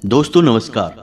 दोस्तों नमस्कार।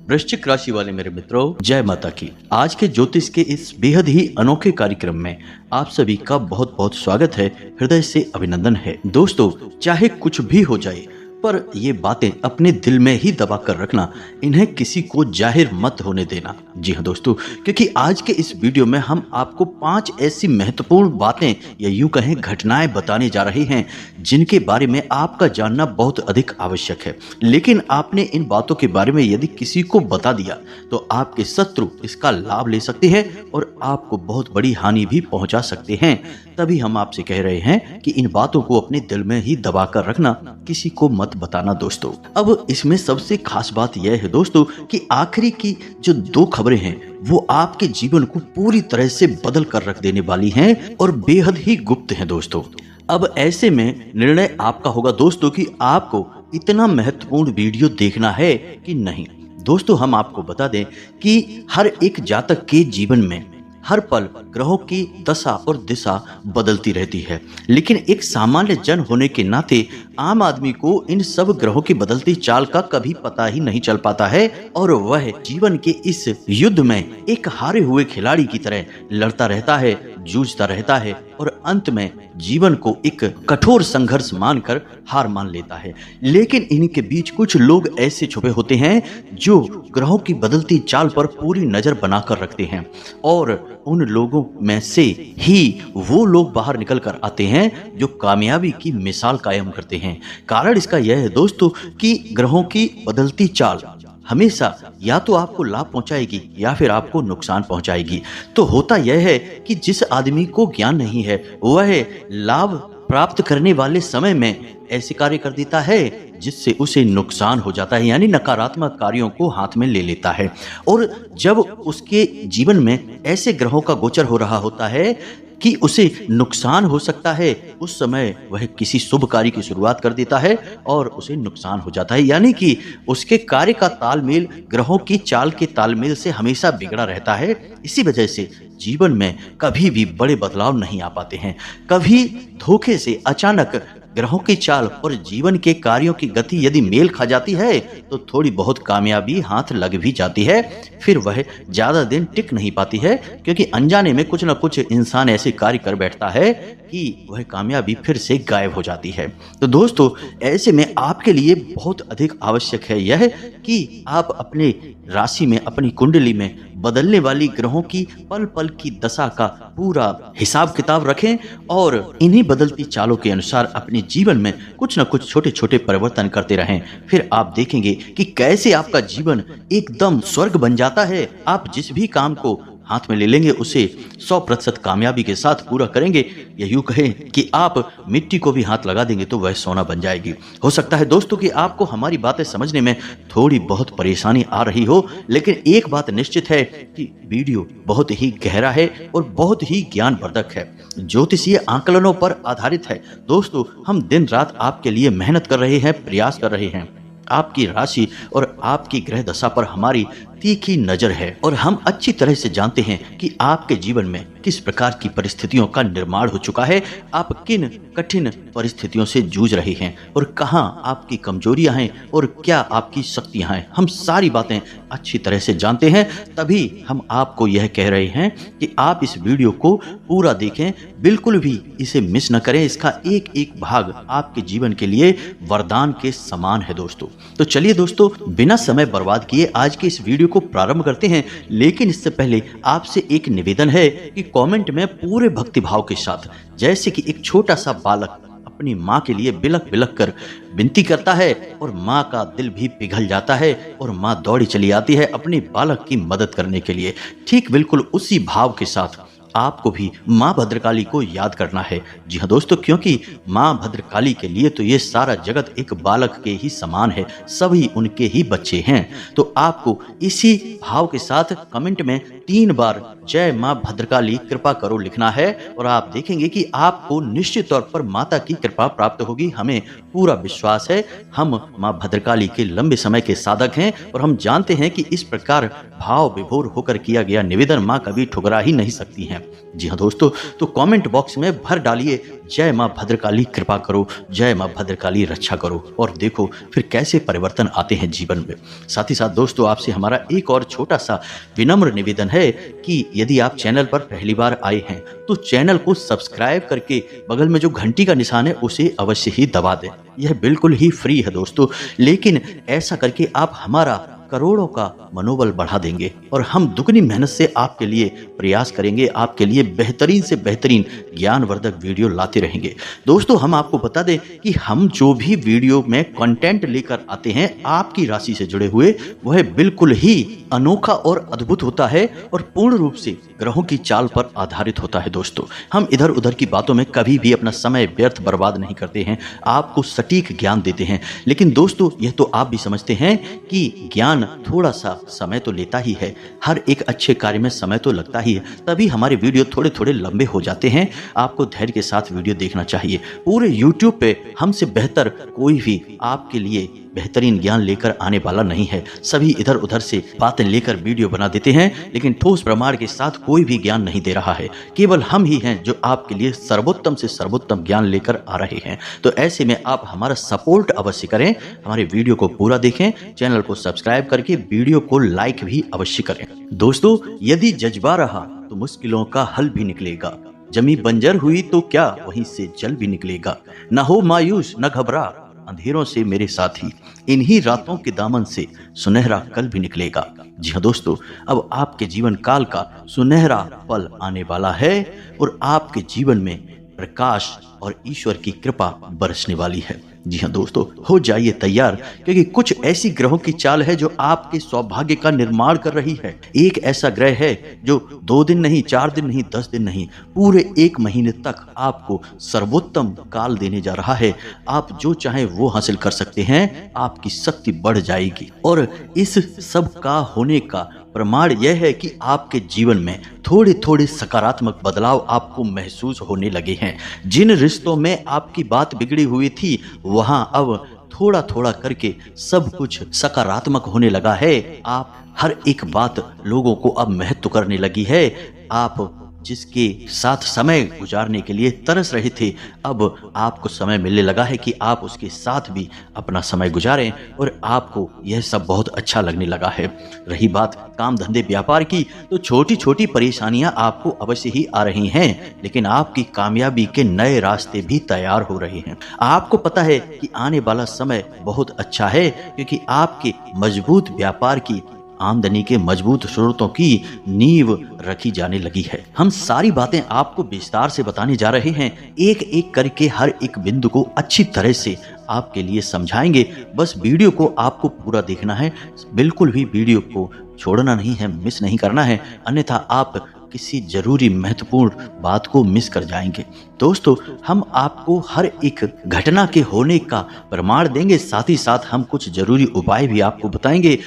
वृश्चिक राशि वाले मेरे मित्रों, जय माता की। आज के ज्योतिष के इस बेहद ही अनोखे कार्यक्रम में आप सभी का बहुत बहुत स्वागत है, हृदय से अभिनंदन है। दोस्तों, चाहे कुछ भी हो जाए पर ये बातें अपने दिल में ही दबा कर रखना, इन्हें किसी को जाहिर मत होने देना। जी हाँ दोस्तों, क्योंकि आज के इस वीडियो में हम आपको 5 ऐसी महत्वपूर्ण बातें या यूं कहें घटनाएं बताने जा रहे हैं जिनके बारे में आपका जानना बहुत अधिक आवश्यक है। लेकिन आपने इन बातों के बारे में यदि किसी को बता दिया तो आपके शत्रु इसका लाभ ले सकते हैं और आपको बहुत बड़ी हानि भी पहुंचा सकते हैं। तभी हम आपसे कह रहे हैं कि इन बातों को अपने दिल में ही दबा कर रखना, किसी को मत बताना दोस्तों। अब इसमें सबसे खास बात यह है दोस्तों कि आखिरी की जो 2 खबरें हैं वो आपके जीवन को पूरी तरह से बदल कर रख देने वाली हैं और बेहद ही गुप्त हैं दोस्तों। अब ऐसे में निर्णय आपका होगा दोस्तों कि आपको इतना महत्वपूर्ण वीडियो देखना है कि नहीं। दोस्तों, हम आपको बता दें कि हर एक जातक के जीवन में हर पल ग्रहों की दशा और दिशा बदलती रहती है, लेकिन एक सामान्य जन होने के नाते आम आदमी को इन सब ग्रहों की बदलती चाल का कभी पता ही नहीं चल पाता है और वह जीवन के इस युद्ध में एक हारे हुए खिलाड़ी की तरह लड़ता रहता है, जूझता रहता है और अंत में जीवन को एक कठोर संघर्ष मानकर हार मान लेता है। लेकिन इनके बीच कुछ लोग ऐसे छुपे होते हैं जो ग्रहों की बदलती चाल पर पूरी नजर बनाकर रखते हैं और उन लोगों में से ही वो लोग बाहर निकल कर आते हैं जो कामयाबी की मिसाल कायम करते हैं। कारण इसका यह है दोस्तों कि ग्रहों की बदलती चाल हमेशा या तो आपको लाभ पहुंचाएगी या फिर आपको नुकसान पहुंचाएगी। तो होता यह है कि जिस आदमी को ज्ञान नहीं है वह लाभ प्राप्त करने वाले समय में ऐसे कार्य कर देता है जिससे उसे नुकसान हो जाता है, यानी नकारात्मक कार्यों को हाथ में ले लेता है। और जब उसके जीवन में ऐसे ग्रहों का गोचर हो रहा होता है कि उसे नुकसान हो सकता है, उस समय वह किसी शुभ कार्य की शुरुआत कर देता है और उसे नुकसान हो जाता है। यानी कि उसके कार्य का तालमेल ग्रहों की चाल के तालमेल से हमेशा बिगड़ा रहता है। इसी वजह से जीवन में कभी भी बड़े बदलाव नहीं आ पाते हैं। कभी धोखे से अचानक ग्रहों की चाल और जीवन के कार्यों की गति यदि मेल खा जाती है तो थोड़ी बहुत कामयाबी हाथ लग भी जाती है, फिर वह ज्यादा दिन टिक नहीं पाती है, क्योंकि अनजाने में कुछ न कुछ इंसान ऐसे कार्य कर बैठता है कि वह कामयाबी फिर से गायब हो जाती है। तो दोस्तों, ऐसे में आपके लिए बहुत अधिक आवश्यक है यह कि आप अपने राशि में, अपनी कुंडली में बदलने वाली ग्रहों की पल पल की दशा का पूरा हिसाब किताब रखें और इन्हीं बदलती चालों के अनुसार अपने जीवन में कुछ न कुछ छोटे छोटे परिवर्तन करते रहें। फिर आप देखेंगे कि कैसे आपका जीवन एकदम स्वर्ग बन जाता है। आप जिस भी काम को हाथ में ले लेंगे उसे 100% कामयाबी के साथ पूरा करेंगे, या यूं कहें कि आप मिट्टी को भी हाथ लगा देंगे तो वह सोना बन जाएगी। हो सकता है दोस्तों कि आपको हमारी बातें समझने में थोड़ी बहुत परेशानी आ रही हो, लेकिन एक बात निश्चित है कि वीडियो बहुत ही गहरा है और बहुत ही ज्ञानवर्धक है, ज्योतिषीय आकलनों पर आधारित है। दोस्तों, हम दिन रात आपके लिए मेहनत कर रहे हैं, प्रयास कर रहे हैं। आपकी राशि और आपकी ग्रह दशा पर हमारी तीखी नजर है और हम अच्छी तरह से जानते हैं कि आपके जीवन में किस प्रकार की परिस्थितियों का निर्माण हो चुका है, आप किन कठिन परिस्थितियों से जूझ रहे हैं और कहां आपकी कमजोरियां हैं और क्या आपकी शक्तियां हैं। हम सारी बातें अच्छी तरह से जानते हैं, तभी हम आपको यह कह रहे हैं कि आप इस वीडियो को पूरा देखें, बिल्कुल भी इसे मिस न करें। इसका एक एक भाग आपके जीवन के लिए वरदान के समान है दोस्तों। तो चलिए दोस्तों, बिना समय बर्बाद किए आज के इस वीडियो को प्रारंभ करते हैं। लेकिन इससे पहले आपसे एक निवेदन है कि कमेंट में पूरे भक्तिभाव के साथ, जैसे कि एक छोटा सा बालक अपनी माँ के लिए बिलख बिलख कर विनती करता है और माँ का दिल भी पिघल जाता है और माँ दौड़ी चली आती है अपने बालक की मदद करने के लिए, ठीक बिल्कुल उसी भाव के साथ आपको भी माँ भद्रकाली को याद करना है। जी हाँ दोस्तों, क्योंकि माँ भद्रकाली के लिए तो ये सारा जगत एक बालक के ही समान है, सभी उनके ही बच्चे हैं। तो आपको इसी भाव के साथ कमेंट में 3 बार जय माँ भद्रकाली कृपा करो लिखना है और आप देखेंगे कि आपको निश्चित तौर पर माता की कृपा प्राप्त होगी। हमें पूरा विश्वास है, हम माँ भद्रकाली के लंबे समय के साधक हैं और हम जानते हैं कि इस प्रकार भाव विभोर होकर किया गया निवेदन माँ कभी ठुकरा ही नहीं सकती हैं। जी हाँ दोस्तों, तो कमेंट बॉक्स में भर डालिए जय माँ भद्रकाली कृपा करो, जय माँ भद्रकाली रक्षा करो, और देखो फिर कैसे परिवर्तन आते हैं जीवन में। साथ ही साथ दोस्तों, आपसे हमारा एक और छोटा सा विनम्र निवेदन है कि यदि आप चैनल पर पहली बार आए हैं तो चैनल को सब्सक्राइब करके बगल में जो घंटी का निशान है उसे अवश्य ही दबा दें। यह बिल्कुल ही फ्री है दोस्तों, लेकिन ऐसा करके आप हमारा करोड़ों का मनोबल बढ़ा देंगे और हम दुगनी मेहनत से आपके लिए प्रयास करेंगे, आपके लिए बेहतरीन से बेहतरीन ज्ञानवर्धक वीडियो लाते रहेंगे। दोस्तों, हम आपको बता दें कि हम जो भी वीडियो में कंटेंट लेकर आते हैं आपकी राशि से जुड़े हुए, वह बिल्कुल ही अनोखा और अद्भुत होता है और पूर्ण रूप से ग्रहों की चाल पर आधारित होता है। दोस्तों, हम इधर उधर की बातों में कभी भी अपना समय व्यर्थ बर्बाद नहीं करते हैं, आपको सटीक ज्ञान देते हैं। लेकिन दोस्तों, यह तो आप भी समझते हैं कि ज्ञान थोड़ा सा समय तो लेता ही है, हर एक अच्छे कार्य में समय तो लगता ही है, तभी हमारे वीडियो थोड़े थोड़े लंबे हो जाते हैं। आपको धैर्य के साथ वीडियो देखना चाहिए। पूरे YouTube पे हमसे बेहतर कोई भी आपके लिए बेहतरीन ज्ञान लेकर आने वाला नहीं है। सभी इधर उधर से बातें लेकर वीडियो बना देते हैं, लेकिन ठोस प्रमाण के साथ कोई भी ज्ञान नहीं दे रहा है। केवल हम ही हैं जो आपके लिए सर्वोत्तम से सर्वोत्तम ज्ञान लेकर आ रहे हैं। तो ऐसे में आप हमारा सपोर्ट अवश्य करें, हमारे वीडियो को पूरा देखें, चैनल को सब्सक्राइब करके वीडियो को लाइक भी अवश्य करें। दोस्तों, यदि जज्बा रहा तो मुश्किलों का हल भी निकलेगा, जमी बंजर हुई तो क्या वहीं से जल भी निकलेगा। न हो मायूस न घबरा, अंधेरों से मेरे साथी, इन्हीं रातों के दामन से सुनहरा कल भी निकलेगा। जी हाँ दोस्तों, अब आपके जीवन काल का सुनहरा पल आने वाला है और आपके जीवन में प्रकाश और ईश्वर की कृपा बरसने वाली है। जी हाँ दोस्तों, हो जाइए तैयार, क्योंकि कुछ ऐसी ग्रहों की चाल है जो आपके सौभाग्य का निर्माण कर रही है। एक ऐसा ग्रह है जो 2 दिन नहीं, 4 दिन नहीं, 10 दिन नहीं, पूरे 1 महीने तक आपको सर्वोत्तम काल देने जा रहा है। आप जो चाहें वो हासिल कर सकते हैं, आपकी शक्ति बढ़ जाएगी। और इस सब का होने का प्रमाण यह है कि आपके जीवन में थोड़े थोड़े सकारात्मक बदलाव आपको महसूस होने लगे हैं। जिन रिश्तों में आपकी बात बिगड़ी हुई थी, वहां अब थोड़ा थोड़ा करके सब कुछ सकारात्मक होने लगा है। आप हर एक बात लोगों को अब महत्व करने लगी है। आप जिसके साथ समय गुजारने के लिए तरस रहे थे, अब आपको समय मिलने लगा है कि आप उसके साथ भी अपना समय गुजारें और आपको यह सब बहुत अच्छा लगने लगा है। रही बात काम धंधे व्यापार की, तो छोटी छोटी परेशानियां आपको अवश्य ही आ रही हैं, लेकिन आपकी कामयाबी के नए रास्ते भी तैयार हो रहे हैं। आपको पता है कि आने वाला समय बहुत अच्छा है, क्योंकि आपके मजबूत व्यापार की आमदनी के मजबूत स्रोतों की नींव रखी जाने लगी है। हम सारी बातें आपको विस्तार से बताने जा रहे हैं, एक एक करके हर एक बिंदु को अच्छी तरह से आपके लिए समझाएंगे। बस वीडियो को आपको पूरा देखना है, बिल्कुल भी वीडियो को छोड़ना नहीं है, मिस नहीं करना है, अन्यथा आप किसी जरूरी महत्वपूर्ण बात को मिस कर जाएंगे। दोस्तों, हम आपको हर एक घटना के होने का प्रमाण देंगे, साथ ही साथ हम कुछ जरूरी उपाय भी आपको बताएंगे।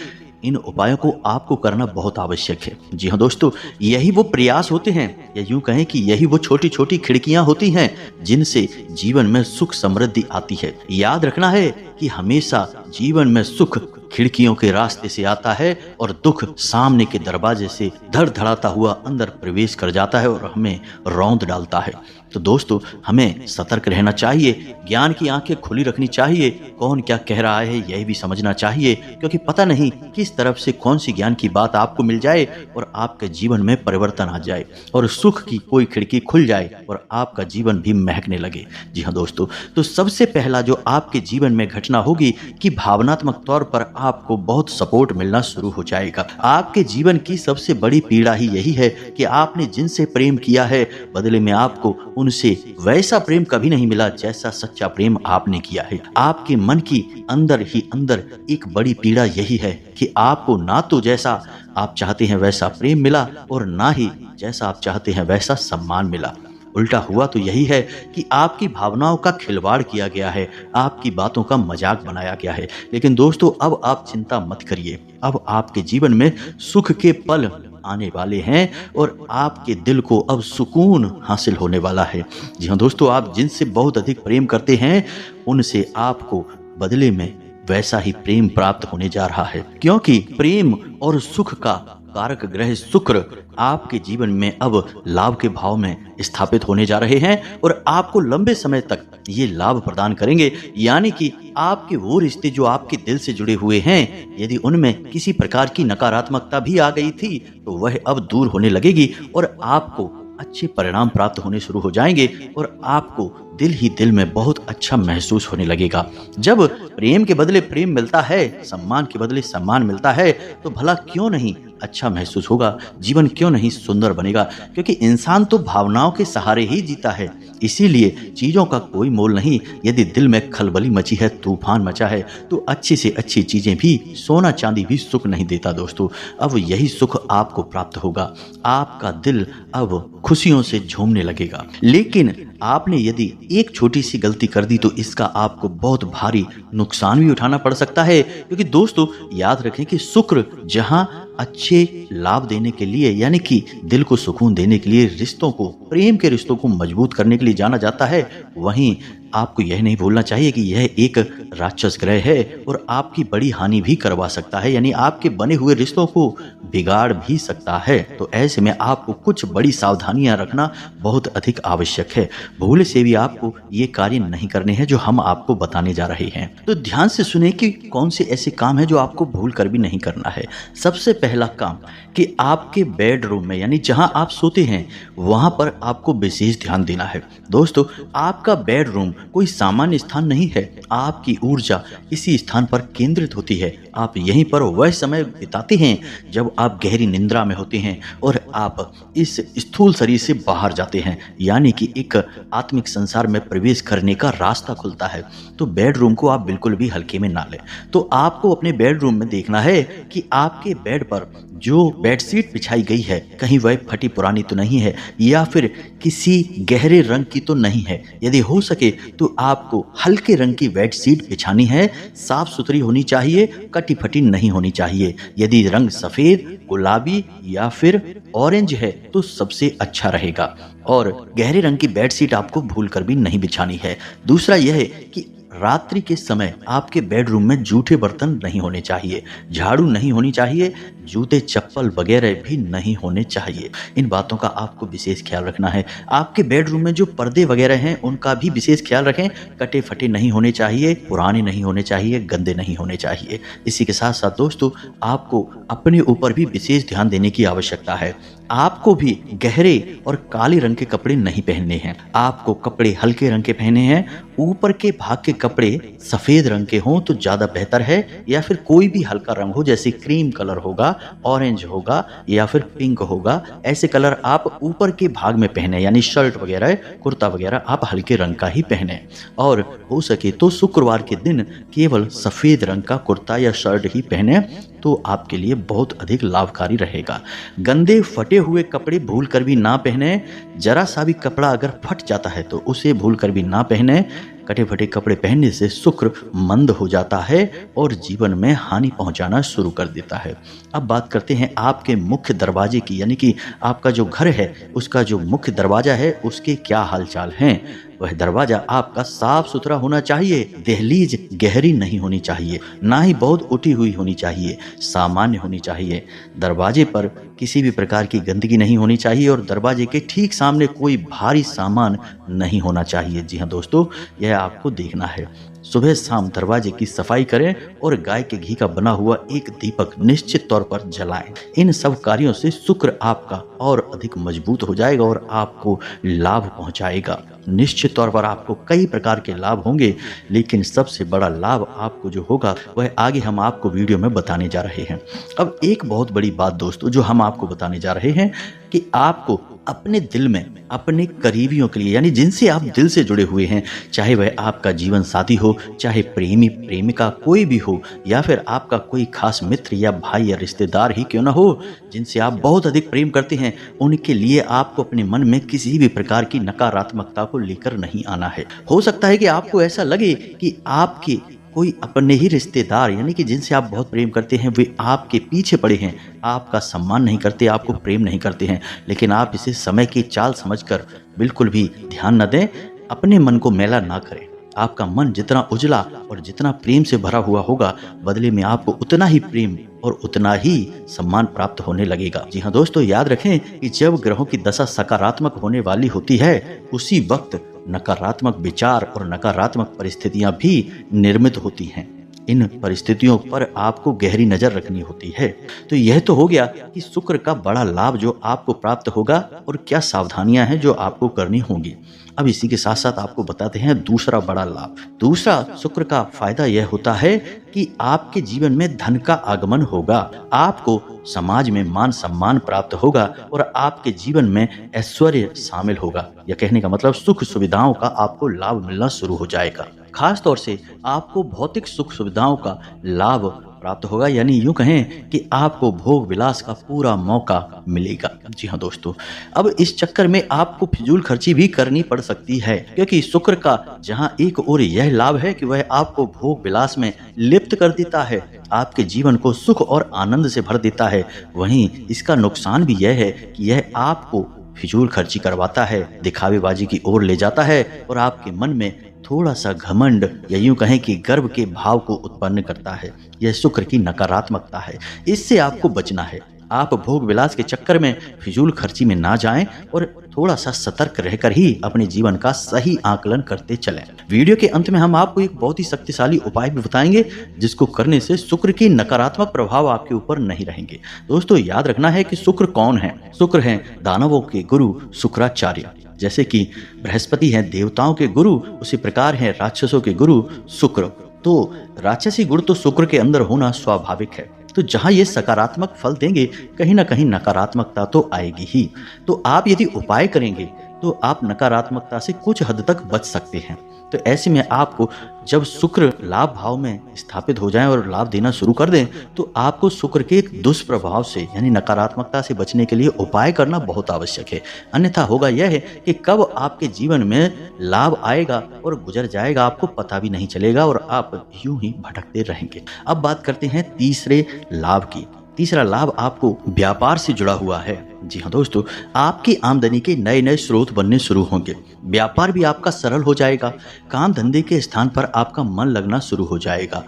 इन उपायों को आपको करना बहुत आवश्यक है। जी हाँ दोस्तों, यही वो प्रयास होते हैं, या यूं कहें कि यही वो छोटी छोटी खिड़कियां होती हैं जिनसे जीवन में सुख समृद्धि आती है। याद रखना है कि हमेशा जीवन में सुख खिड़कियों के रास्ते से आता है और दुख सामने के दरवाजे से धड़धड़ाता हुआ अंदर प्रवेश कर जाता है और हमें रौंद डालता है। तो दोस्तों, हमें सतर्क रहना चाहिए, ज्ञान की आंखें खुली रखनी चाहिए, कौन क्या कह रहा है यह भी समझना चाहिए, क्योंकि पता नहीं किस तरफ से कौन सी ज्ञान की बात आपको मिल जाए और आपके जीवन में परिवर्तन आ जाए और सुख की कोई खिड़की खुल जाए और आपका जीवन भी महकने लगे। जी हाँ दोस्तों, तो सबसे पहला जो आपके जीवन में घटना होगी कि भावनात्मक तौर पर आपको बहुत सपोर्ट मिलना शुरू हो जाएगा। आपके जीवन की सबसे बड़ी पीड़ा ही यही है कि आपने जिनसे प्रेम किया है, बदले में आपको उनसे वैसा प्रेम कभी नहीं मिला जैसा सच्चा प्रेम आपने किया है। आपके मन की अंदर ही अंदर एक बड़ी पीड़ा यही है कि आपको ना तो जैसा आप चाहते हैं वैसा प्रेम मिला और ना ही जैसा आप चाहते हैं वैसा सम्मान मिला। उल्टा हुआ तो यही है कि आपकी भावनाओं का खिलवाड़ किया गया है, आपकी बातों का मजाक बनाया गया है। लेकिन दोस्तों, अब आप चिंता मत करिए, अब आपके जीवन में सुख के पल आने वाले हैं और आपके दिल को अब सुकून हासिल होने वाला है। जी हाँ दोस्तों, आप जिनसे बहुत अधिक प्रेम करते हैं उनसे आपको बदले में वैसा ही प्रेम प्राप्त होने जा रहा है, क्योंकि प्रेम और सुख का कारक ग्रह शुक्र आपके जीवन में अब लाभ के भाव में स्थापित होने जा रहे हैं और आपको लंबे समय तक ये लाभ प्रदान करेंगे। यानी कि आपके वो रिश्ते जो आपके दिल से जुड़े हुए हैं, यदि उनमें किसी प्रकार की नकारात्मकता भी आ गई थी तो वह अब दूर होने लगेगी और आपको अच्छे परिणाम प्राप्त होने शुरू हो जाएंगे और आपको दिल ही दिल में बहुत अच्छा महसूस होने लगेगा। जब प्रेम के बदले प्रेम मिलता है, सम्मान के बदले सम्मान मिलता है, तो भला क्यों नहीं अच्छा महसूस होगा, जीवन क्यों नहीं सुंदर बनेगा। क्योंकि इंसान तो भावनाओं के सहारे ही जीता है, इसीलिए चीजों का कोई मोल नहीं। यदि दिल में खलबली मची है, तूफान मचा है, तो अच्छी से अच्छी चीजें भी, सोना चांदी भी सुख नहीं देता दोस्तों। अब यही सुख आपको प्राप्त होगा, आपका दिल अब खुशियों से झूमने लगेगा। लेकिन आपने यदि एक छोटी सी गलती कर दी तो इसका आपको बहुत भारी नुकसान भी उठाना पड़ सकता है। क्योंकि दोस्तों याद रखें कि शुक्र जहां अच्छे लाभ देने के लिए, यानी कि दिल को सुकून देने के लिए, रिश्तों को, प्रेम के रिश्तों को मजबूत करने के लिए जाना जाता है, वहीं आपको यह नहीं भूलना चाहिए कि यह एक राक्षस ग्रह है और आपकी बड़ी हानि भी करवा सकता है, यानी आपके बने हुए रिश्तों को बिगाड़ भी सकता है। तो ऐसे में आपको कुछ बड़ी सावधानियां रखना बहुत अधिक आवश्यक है। भूल से भी आपको ये कार्य नहीं करने हैं जो हम आपको बताने जा रहे हैं। तो ध्यान से सुने कि कौन से ऐसे काम है जो आपको भूल कर भी नहीं करना है। सबसे पहला काम कि आपके बेडरूम में, यानी जहां आप सोते हैं, वहां पर आपको विशेष ध्यान देना है। दोस्तों आपका बेडरूम कोई सामान्य स्थान नहीं है, आपकी ऊर्जा इसी स्थान पर केंद्रित होती है। आप यहीं पर वह समय बिताते हैं जब आप गहरी निंद्रा में होते हैं और आप इस स्थूल शरीर से बाहर जाते हैं, यानी कि एक आत्मिक संसार में प्रवेश करने का रास्ता खुलता है। तो बेडरूम को आप बिल्कुल भी हल्के में ना लें। तो आपको अपने बेडरूम में देखना है कि आपके बेड पर जो बेडशीट बिछाई गई है, कहीं वह फटी पुरानी तो नहीं है या फिर किसी गहरे रंग की तो नहीं है। यदि हो सके तो आपको हल्के रंग की बेडशीट बिछानी है, साफ सुथरी होनी चाहिए, कटी फटी नहीं होनी चाहिए। यदि रंग सफेद, गुलाबी या फिर ऑरेंज है तो सबसे अच्छा रहेगा और गहरे रंग की बेडशीट आपको भूलकर भी नहीं बिछानी है। दूसरा यह है कि रात्रि के समय आपके बेडरूम में जूठे बर्तन नहीं होने चाहिए, झाड़ू नहीं होनी चाहिए, जूते चप्पल वगैरह भी नहीं होने चाहिए। इन बातों का आपको विशेष ख्याल रखना है। आपके बेडरूम में जो पर्दे वगैरह हैं उनका भी विशेष ख्याल रखें। कटे फटे नहीं होने चाहिए, पुराने नहीं होने चाहिए, गंदे नहीं होने चाहिए। इसी के साथ साथ दोस्तों आपको अपने ऊपर भी विशेष ध्यान देने की आवश्यकता है। आपको भी गहरे और काले रंग के कपड़े नहीं पहनने हैं, आपको कपड़े हल्के रंग के पहने हैं। ऊपर के भाग के कपड़े सफेद रंग के हों तो ज्यादा बेहतर है, या फिर कोई भी हल्का रंग हो, जैसे क्रीम कलर होगा, ऑरेंज होगा या फिर पिंक होगा। ऐसे कलर आप ऊपर के भाग में पहने, यानी शर्ट वगैरह, कुर्ता वगैरह आप हल्के रंग का ही पहने। और हो सके तो शुक्रवार के दिन केवल सफेद रंग का कुर्ता या शर्ट ही पहने तो आपके लिए बहुत अधिक लाभकारी रहेगा। गंदे फटे हुए कपड़े भूल कर भी ना पहने। जरा सा भी कपड़ा अगर फट जाता है तो उसे भूल कर भी ना पहने। कटे फटे कपड़े पहनने से शुक्र मंद हो जाता है और जीवन में हानि पहुंचाना शुरू कर देता है। अब बात करते हैं आपके मुख्य दरवाजे की, यानी कि आपका जो घर है उसका जो मुख्य दरवाजा है उसके क्या हालचाल हैं। वह दरवाजा आपका साफ सुथरा होना चाहिए, दहलीज गहरी नहीं होनी चाहिए, ना ही बहुत उठी हुई होनी चाहिए, सामान्य होनी चाहिए। दरवाजे पर किसी भी प्रकार की गंदगी नहीं होनी चाहिए और दरवाजे के ठीक सामने कोई भारी सामान नहीं होना चाहिए। जी हाँ दोस्तों, यह आपको देखना है। सुबह शाम दरवाजे की सफाई करें और गाय के घी का बना हुआ एक दीपक निश्चित तौर पर जलाएं। इन सब कार्यों से शुक्र आपका और अधिक मजबूत हो जाएगा और आपको लाभ पहुंचाएगा। निश्चित तौर पर आपको कई प्रकार के लाभ होंगे, लेकिन सबसे बड़ा लाभ आपको जो होगा वह आगे हम आपको वीडियो में बताने जा रहे हैं। अब एक बहुत बड़ी बात दोस्तों जो हम आपको बताने जा रहे हैं कि आपको अपने दिल में अपने करीबियों के लिए, यानी जिनसे आप दिल से जुड़े हुए हैं, चाहे वह आपका जीवन साथी हो, चाहे प्रेमी प्रेमिका कोई भी हो, या फिर आपका कोई खास मित्र या भाई या रिश्तेदार ही क्यों ना हो, जिनसे आप बहुत अधिक प्रेम करते हैं, उनके लिए आपको अपने मन में किसी भी प्रकार की नकारात्मकता को लेकर नहीं आना है। हो सकता है कि आपको ऐसा लगे कि आपके कोई अपने ही रिश्तेदार, यानी कि जिनसे आप बहुत प्रेम करते हैं, वे आपके पीछे पड़े हैं, आपका सम्मान नहीं करते, आपको प्रेम नहीं करते हैं। लेकिन आप इसे समय की चाल समझकर बिल्कुल भी ध्यान न दें, अपने मन को मैला ना करें। आपका मन जितना उजला और जितना प्रेम से भरा हुआ होगा, बदले में आपको उतना ही प्रेम और उतना ही सम्मान प्राप्त होने लगेगा। जी हाँ दोस्तों, याद रखें कि जब ग्रहों की दशा सकारात्मक होने वाली होती है उसी वक्त नकारात्मक विचार और नकारात्मक परिस्थितियां भी निर्मित होती हैं। इन परिस्थितियों पर आपको गहरी नजर रखनी होती है। तो यह तो हो गया कि शुक्र का बड़ा लाभ जो आपको प्राप्त होगा और क्या सावधानियां हैं जो आपको करनी होंगी। अब इसी के साथ साथ आपको बताते हैं दूसरा बड़ा लाभ। दूसरा शुक्र का फायदा यह होता है कि आपके जीवन में धन का आगमन होगा, आपको समाज में मान सम्मान प्राप्त होगा और आपके जीवन में ऐश्वर्य शामिल होगा। यह कहने का मतलब सुख सुविधाओं का आपको लाभ मिलना शुरू हो जाएगा। खास तौर से आपको भौतिक सुख सुविधाओं का लाभ प्राप्त होगा, यानी यूं कहें कि आपको भोग विलास का पूरा मौका मिलेगा। जी हाँ दोस्तों, अब इस चक्कर में आपको फिजूल खर्ची भी करनी पड़ सकती है, क्योंकि शुक्र का जहां एक ओर यह लाभ है कि वह आपको भोग विलास में लिप्त कर देता है, आपके जीवन को सुख और आनंद से भर देता है, वहीं इसका नुकसान भी यह है कि यह आपको फिजूल खर्ची करवाता है, दिखावेबाजी की ओर ले जाता है और आपके मन में थोड़ा सा घमंड या यूं कहें कि गर्व के भाव को उत्पन्न करता है। यह शुक्र की नकारात्मकता है, इससे आपको बचना है। आप भोग विलास के चक्कर में फिजूल खर्ची में ना जाएं और थोड़ा सा सतर्क रहकर ही अपने जीवन का सही आकलन करते चलें। वीडियो के अंत में हम आपको एक बहुत ही शक्तिशाली उपाय भी बताएंगे जिसको करने से शुक्र की नकारात्मक प्रभाव आपके ऊपर नहीं रहेंगे। दोस्तों याद रखना है कि शुक्र कौन है। शुक्र है दानवों के गुरु शुक्राचार्य। जैसे कि बृहस्पति हैं देवताओं के गुरु, उसी प्रकार हैं राक्षसों के गुरु शुक्र। तो राक्षसी गुण तो शुक्र के अंदर होना स्वाभाविक है। तो जहां ये सकारात्मक फल देंगे कहीं ना कहीं नकारात्मकता तो आएगी ही। तो आप यदि उपाय करेंगे तो आप नकारात्मकता से कुछ हद तक बच सकते हैं। तो ऐसे में आपको जब शुक्र लाभ भाव में स्थापित हो जाएं और लाभ देना शुरू कर दें तो आपको शुक्र के दुष्प्रभाव से यानी नकारात्मकता से बचने के लिए उपाय करना बहुत आवश्यक है। अन्यथा होगा यह है कि कब आपके जीवन में लाभ आएगा और गुजर जाएगा आपको पता भी नहीं चलेगा और आप यूं ही भटकते रहेंगे। अब बात करते हैं तीसरे लाभ की। तीसरा लाभ आपको व्यापार से जुड़ा हुआ है। जी हाँ दोस्तों, आपकी आमदनी के नए नए स्रोत बनने शुरू होंगे। व्यापार भी आपका सरल हो जाएगा। काम धंधे के स्थान पर आपका मन लगना शुरू हो जाएगा।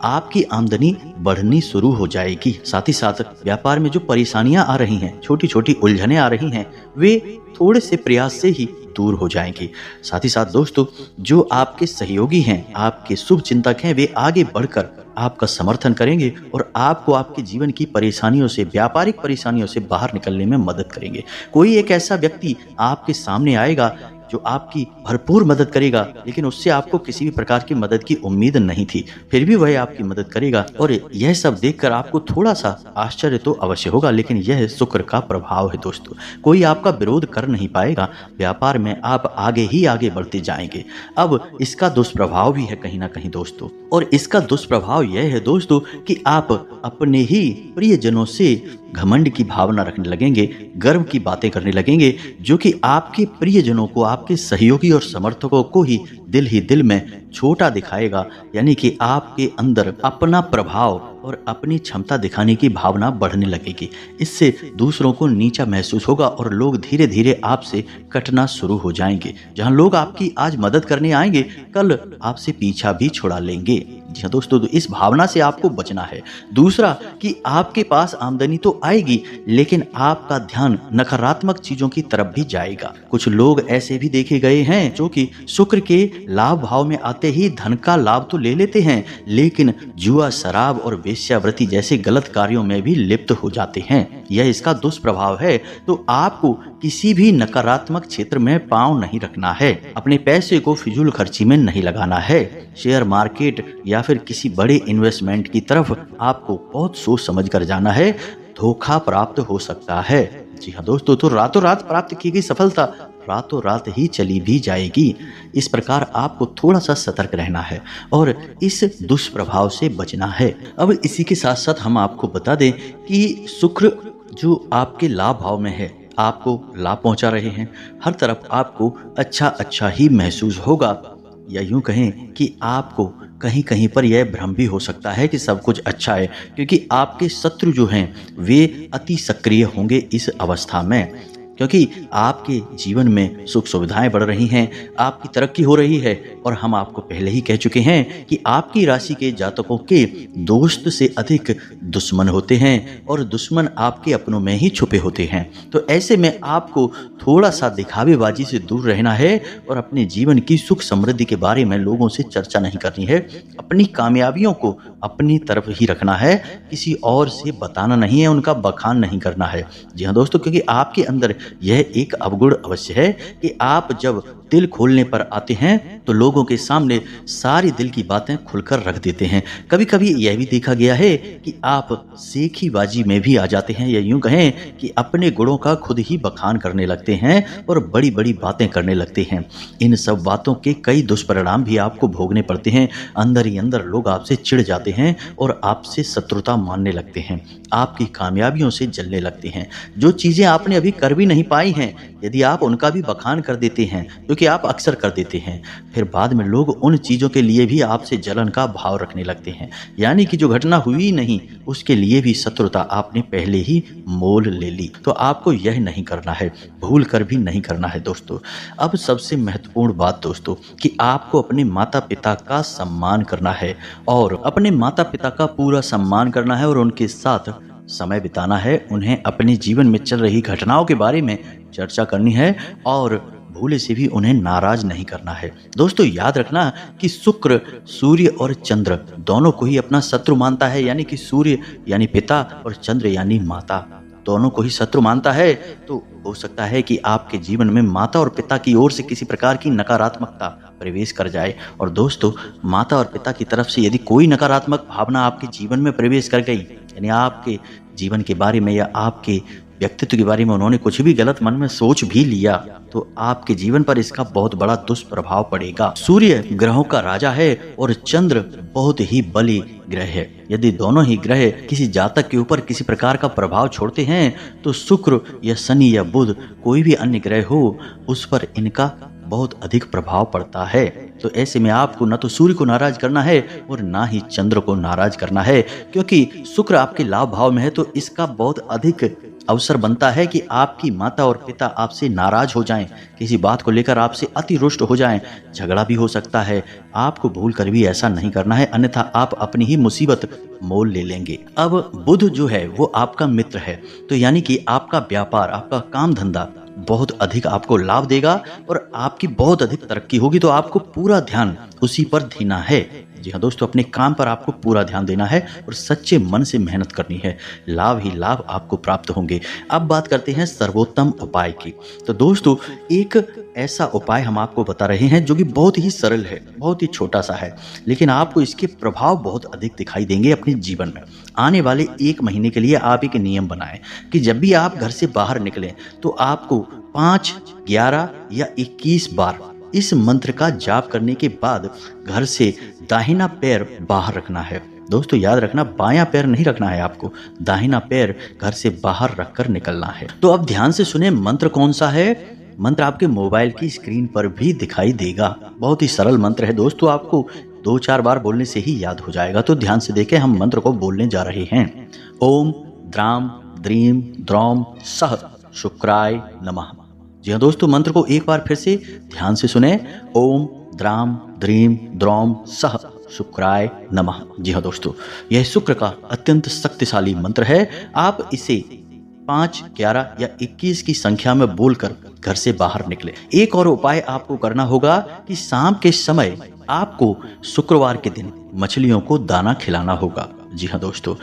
आपकी आमदनी बढ़नी शुरू हो जाएगी। साथ ही साथ व्यापार में जो परेशानियां आ रही हैं, छोटी छोटी उलझनें आ रही हैं, वे थोड़े से प्रयास से ही दूर हो जाएंगी। साथ ही साथ दोस्तों, जो आपके सहयोगी हैं, आपके शुभ चिंतक हैं, वे आगे बढ़कर आपका समर्थन करेंगे और आपको आपके जीवन की परेशानियों से, व्यापारिक परेशानियों से बाहर निकलने में मदद करेंगे। कोई एक ऐसा व्यक्ति आपके सामने आएगा जो आपकी भरपूर मदद करेगा, लेकिन उससे आपको किसी भी प्रकार की मदद की उम्मीद नहीं थी, फिर भी वह आपकी मदद करेगा। और यह सब देखकर आपको थोड़ा सा आश्चर्य तो अवश्य होगा, लेकिन यह शुक्र का प्रभाव है दोस्तों। कोई आपका विरोध कर नहीं पाएगा। व्यापार में आप आगे ही आगे बढ़ते जाएंगे। अब इसका दुष्प्रभाव भी है कहीं ना कहीं दोस्तों, और इसका दुष्प्रभाव यह है दोस्तों कि आप अपने ही प्रियजनों से घमंड की भावना रखने लगेंगे, गर्व की बातें करने लगेंगे, जो कि आपके प्रियजनों को, आपके सहयोगी और समर्थकों को ही दिल में छोटा दिखाएगा। यानी कि आपके अंदर अपना प्रभाव और अपनी क्षमता दिखाने की भावना बढ़ने लगेगी। इससे दूसरों को नीचा महसूस होगा और लोग धीरे धीरे आपसे कटना शुरू हो जाएंगे। जहां लोग आपकी आज मदद करने आएंगे, कल आपसे पीछा भी छुड़ा लेंगे। जी हाँ दोस्तों, तो इस भावना से आपको बचना है। दूसरा कि आपके पास आमदनी तो आएगी, लेकिन आपका ध्यान नकारात्मक चीजों की तरफ भी जाएगा। कुछ लोग ऐसे भी देखे गए हैं जो कि शुक्र के लाभ भाव में आते ही धन का लाभ तो ले लेते हैं, लेकिन जुआ, शराब और वेश्यावृत्ति जैसे गलत कार्यों में भी लिप्त हो जाते हैं। यह इसका दुष्प्रभाव है। तो आपको किसी भी नकारात्मक क्षेत्र में पांव नहीं रखना है। अपने पैसे को फिजूल खर्ची में नहीं लगाना है। शेयर मार्केट या फिर किसी बड़े इन्वेस्टमेंट की तरफ आपको बहुत सोच समझ कर जाना है। धोखा प्राप्त हो सकता है। जी हाँ दोस्तों, तो रातों रात प्राप्त की गई सफलता रातों रात ही चली भी जाएगी। इस प्रकार आपको थोड़ा सा सतर्क रहना है और इस दुष्प्रभाव से बचना है। अब इसी के साथ साथ हम आपको बता दें कि शुक्र जो आपके लाभ भाव में है, आपको लाभ पहुंचा रहे हैं। हर तरफ आपको अच्छा ही महसूस होगा, या यूं कहें कि आपको कहीं कहीं पर यह भ्रम भी हो सकता है कि सब कुछ अच्छा है, क्योंकि आपके शत्रु जो हैं वे अति सक्रिय होंगे इस अवस्था में। क्योंकि आपके जीवन में सुख सुविधाएं बढ़ रही हैं, आपकी तरक्की हो रही है। और हम आपको पहले ही कह चुके हैं कि आपकी राशि के जातकों के दोस्त से अधिक दुश्मन होते हैं और दुश्मन आपके अपनों में ही छुपे होते हैं। तो ऐसे में आपको थोड़ा सा दिखावेबाजी से दूर रहना है और अपने जीवन की सुख समृद्धि के बारे में लोगों से चर्चा नहीं करनी है। अपनी कामयाबियों को अपनी तरफ ही रखना है, किसी और से बताना नहीं है, उनका बखान नहीं करना है। जी हाँ दोस्तों, क्योंकि आपके अंदर यह एक अवगुण अवश्य है कि आप जब दिल खोलने पर आते हैं तो लोगों के सामने सारी दिल की बातें खुलकर रख देते हैं। कभी कभी यह भी देखा गया है कि आप सेखीबाजी में भी आ जाते हैं, या यूं कहें कि अपने गुणों का खुद ही बखान करने लगते हैं और बड़ी बड़ी बातें करने लगते हैं। इन सब बातों के कई दुष्परिणाम भी आपको भोगने पड़ते हैं। अंदर ही अंदर लोग आपसे चिढ़ जाते हैं और आपसे शत्रुता मानने लगते हैं, आपकी कामयाबियों से जलने लगते हैं। जो चीज़ें आपने अभी कर भी नहीं पाई हैं, यदि आप उनका भी बखान कर देते हैं, क्योंकि आप अक्सर कर देते हैं, फिर बाद में लोग उन चीज़ों के लिए भी आपसे जलन का भाव रखने लगते हैं। यानी कि जो घटना हुई नहीं उसके लिए भी शत्रुता आपने पहले ही मोल ले ली। तो आपको यह नहीं करना है, भूल कर भी नहीं करना है दोस्तों। अब सबसे महत्वपूर्ण बात दोस्तों कि आपको अपने माता पिता का सम्मान करना है और अपने माता पिता का पूरा सम्मान करना है और उनके साथ समय बिताना है। उन्हें अपने जीवन में चल रही घटनाओं के बारे में चर्चा करनी है और भूले से भी उन्हें नाराज नहीं करना है। दोस्तों याद रखना कि शुक्र सूर्य और चंद्र दोनों को ही अपना शत्रु मानता है, यानी कि सूर्य यानी पिता और चंद्र यानी माता दोनों को ही शत्रु मानता है। तो हो सकता है कि आपके जीवन में माता और पिता की ओर से किसी प्रकार की नकारात्मकता प्रवेश कर जाए। और दोस्तों माता और पिता की तरफ से यदि कोई नकारात्मक भावना आपके जीवन में प्रवेश कर गई, यानी आपके जीवन के बारे में या आपके व्यक्तित्व के बारे में उन्होंने कुछ भी गलत मन में सोच भी लिया, तो आपके जीवन पर इसका बहुत बड़ा दुष्प्रभाव पड़ेगा। सूर्य ग्रहों का राजा है और चंद्र बहुत ही बली ग्रह है। यदि दोनों ही ग्रह किसी जातक के ऊपर किसी प्रकार का प्रभाव छोड़ते हैं तो शुक्र या शनि या बुध कोई भी अन्य ग्रह हो उस पर इनका बहुत अधिक प्रभाव पड़ता है। तो ऐसे में आपको न तो सूर्य को नाराज करना है और ना ही चंद्र को नाराज करना है, क्योंकि शुक्र आपके लाभ भाव में है। तो इसका बहुत अधिक अवसर बनता है कि आपकी माता और पिता आपसे नाराज हो जाएं, किसी बात को लेकर आपसे अति रुष्ट हो जाएं, झगड़ा भी हो सकता है। आपको भूल कर भी ऐसा नहीं करना है, अन्यथा आप अपनी ही मुसीबत मोल ले लेंगे। अब बुध जो है वो आपका मित्र है, तो यानी कि आपका व्यापार, आपका काम धंधा बहुत अधिक आपको लाभ देगा और आपकी बहुत अधिक तरक्की होगी। तो आपको पूरा ध्यान उसी पर देना है। जी हाँ दोस्तों, अपने काम पर आपको पूरा ध्यान देना है और सच्चे मन से मेहनत करनी है, लाभ ही लाभ आपको प्राप्त होंगे। अब बात करते हैं सर्वोत्तम उपाय की। तो दोस्तों एक ऐसा उपाय हम आपको बता रहे हैं जो कि बहुत ही सरल है, बहुत ही छोटा सा है, लेकिन आपको इसके प्रभाव बहुत अधिक दिखाई देंगे अपने जीवन में। आने वाले 1 महीने के लिए आप एक नियम बनाएं कि जब भी आप घर से बाहर निकलें तो आपको 5, 11 या 21 बार इस मंत्र का जाप करने के बाद घर से दाहिना पैर बाहर रखना है। दोस्तों याद रखना, बायां पैर नहीं रखना है, आपको दाहिना पैर घर से बाहर रखकर निकलना है। तो अब ध्यान से सुने मंत्र कौन सा है। मंत्र आपके मोबाइल की स्क्रीन पर भी दिखाई देगा। बहुत ही सरल मंत्र है दोस्तों, आपको 2-4 बार बोलने से ही याद हो जाएगा। तो ध्यान से देखें, हम मंत्र को बोलने जा रहे हैं। ओम द्राम द्रीम द्रौम सह शुक्राय नमः। जी हाँ दोस्तों, मंत्र को एक बार फिर से ध्यान से सुने। ओम द्राम द्रीम द्रौम सह शुक्राय नमः। जी हाँ दोस्तों, यह शुक्र का अत्यंत शक्तिशाली मंत्र है। आप इसे 5, 11 या 21 की संख्या में बोलकर घर से बाहर निकले। एक और उपाय आपको करना होगा कि शाम के समय आपको शुक्रवार के दिन मछलियों को दाना खिलाना होगा। जी हाँ दोस्तों,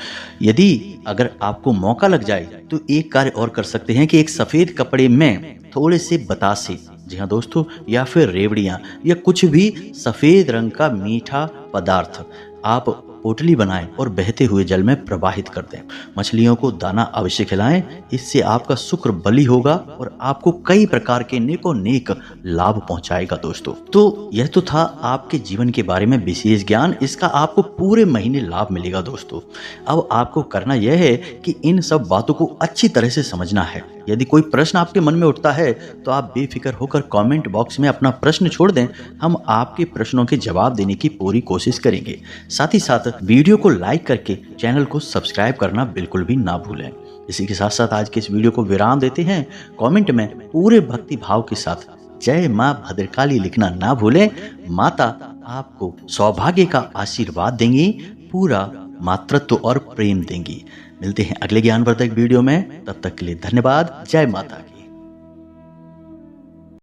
यदि अगर आपको मौका लग जाए तो एक कार्य और कर सकते हैं कि एक सफेद कपड़े में थोड़े से बतासे, जी हाँ दोस्तों, या फिर रेवड़ियाँ या कुछ भी सफेद रंग का मीठा पदार्थ आप पोटली बनाएं और बहते हुए जल में प्रवाहित कर दें। मछलियों को दाना अवश्य खिलाएं, इससे आपका शुक्र बली होगा और आपको कई प्रकार के नेको नेक लाभ पहुंचाएगा दोस्तों। तो यह तो था आपके जीवन के बारे में विशेष ज्ञान, इसका आपको पूरे महीने लाभ मिलेगा दोस्तों। अब आपको करना यह है कि इन सब बातों को अच्छी तरह से समझना है। यदि कोई प्रश्न आपके मन में उठता है तो आप बेफिक्र होकर कमेंट बॉक्स में अपना प्रश्न छोड़ दें, हम आपके प्रश्नों के जवाब देने की पूरी कोशिश करेंगे। साथ ही साथ वीडियो को लाइक करके चैनल को सब्सक्राइब करना बिल्कुल भी ना भूलें। इसी के साथ साथ आज के इस वीडियो को विराम देते हैं। कमेंट में पूरे भक्ति भाव के साथ जय मां भद्रकाली लिखना ना भूलें। माता आपको सौभाग्य का आशीर्वाद देंगी, पूरा मातृत्व और प्रेम देंगी। मिलते हैं अगले ज्ञानवर्धक वीडियो में, तब तक के लिए धन्यवाद। जय माता की।